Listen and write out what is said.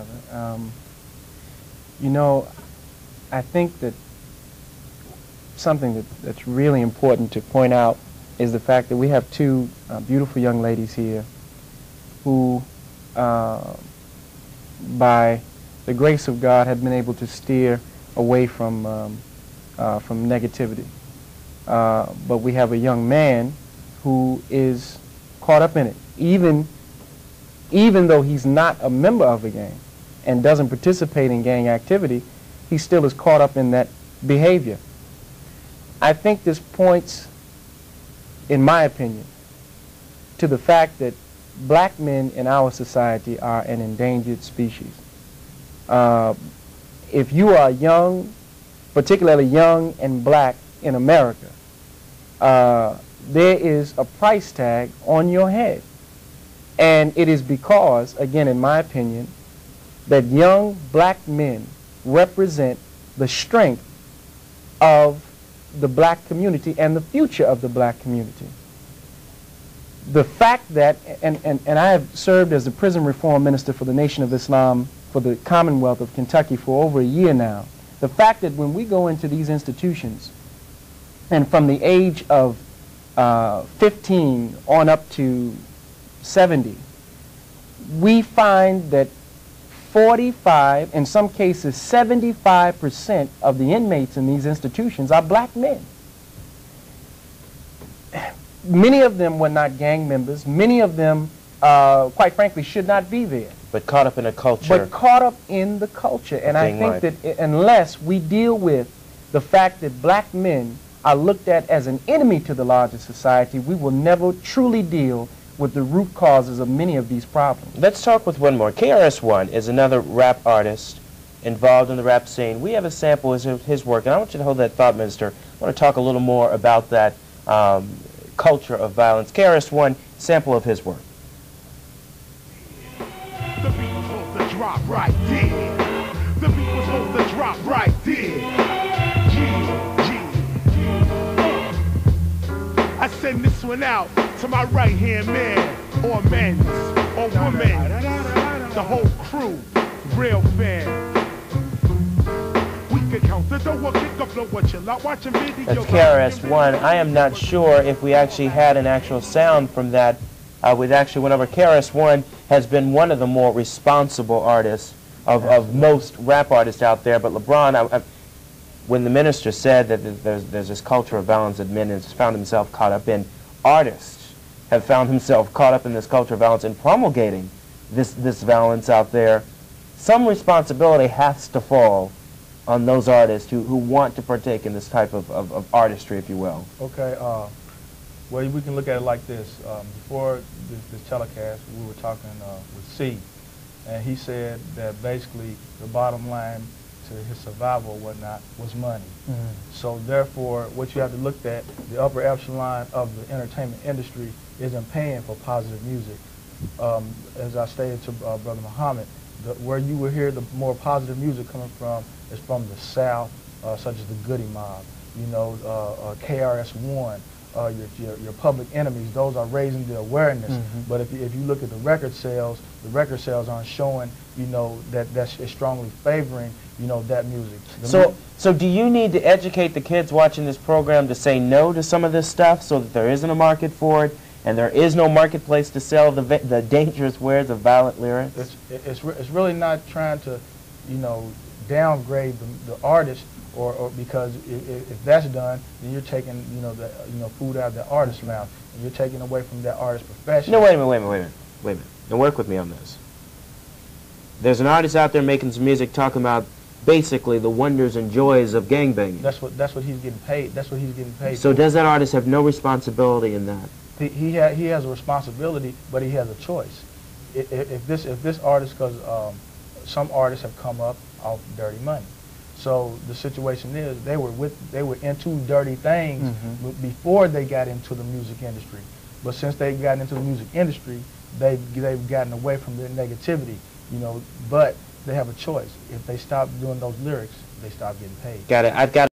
brother. You know, I think that something that's really important to point out is the fact that we have two beautiful young ladies here who, by the grace of God, have been able to steer away from negativity. But we have a young man who is caught up in it, even though he's not a member of a gang and doesn't participate in gang activity, he still is caught up in that behavior. I think this points, in my opinion, to the fact that black men in our society are an endangered species. If you are young, particularly young and black in America, there is a price tag on your head. And it is because, again, in my opinion, that young black men represent the strength of the black community and the future of the black community. The fact that, and I have served as the prison reform minister for the Nation of Islam for the Commonwealth of Kentucky for over a year now, the fact that when we go into these institutions, and from the age of 15 on up to 70, we find that 45, in some cases 75% of the inmates in these institutions are black men. Many of them were not gang members. Many of them, quite frankly, should not be there. But caught up in a culture. But caught up in the culture. And I think that unless we deal with the fact that black men are looked at as an enemy to the larger society, we will never truly deal with the root causes of many of these problems. Let's talk with one more. KRS-One is another rap artist involved in the rap scene. We have a sample of his work, and I want you to hold that thought, Minister. I want to talk a little more about that culture of violence. KRS-One, sample of his work. The beat was supposed to drop right there. The beat was supposed to drop right there. I send this one out to my right-hand man, or men's, or women's, the whole crew, real fan. We could count the door, kick up, blow what you like, watching video. That's KRS-One. I am not sure if we actually had an actual sound from that. We'd actually went over. KRS-One has been one of the more responsible artists of most rap artists out there, but LeBron, when the minister said that there's this culture of violence that men has found himself caught up in, artists have found himself caught up in this culture of violence and promulgating this violence out there, some responsibility has to fall on those artists who want to partake in this type of artistry, if you will. Okay, well, we can look at it like this. Before this telecast, we were talking with C, and he said that basically the bottom line to his survival or whatnot was money. So therefore, what you have to look at, the upper echelon of the entertainment industry isn't paying for positive music. As I stated to Brother Muhammad, where you will hear the more positive music coming from is from the South, such as the Goody Mob, you know, KRS-One, your Public Enemies. Those are raising the awareness. But if you look at the record sales aren't showing, you know, that's strongly favoring, you know, that music. So do you need to educate the kids watching this program to say no to some of this stuff so that there isn't a market for it and there is no marketplace to sell the dangerous wares of violent lyrics? It's really not trying to, you know, downgrade the artist, or because if that's done, then you're taking, you know, food out of the artist's mouth, and you're taking away from that artist's profession. No, wait a minute. Now work with me on this. There's an artist out there making some music talking about basically the wonders and joys of gangbanging. That's what he's getting paid. That's what he's getting paid. So does that artist have no responsibility in that? He has a responsibility, but he has a choice. If this artist, because some artists have come up off dirty money. So the situation is they were into dirty things before they got into the music industry. But since they got into the music industry, they've gotten away from their negativity, you know. But they have a choice. If they stop doing those lyrics, they stop getting paid. Got it. I've got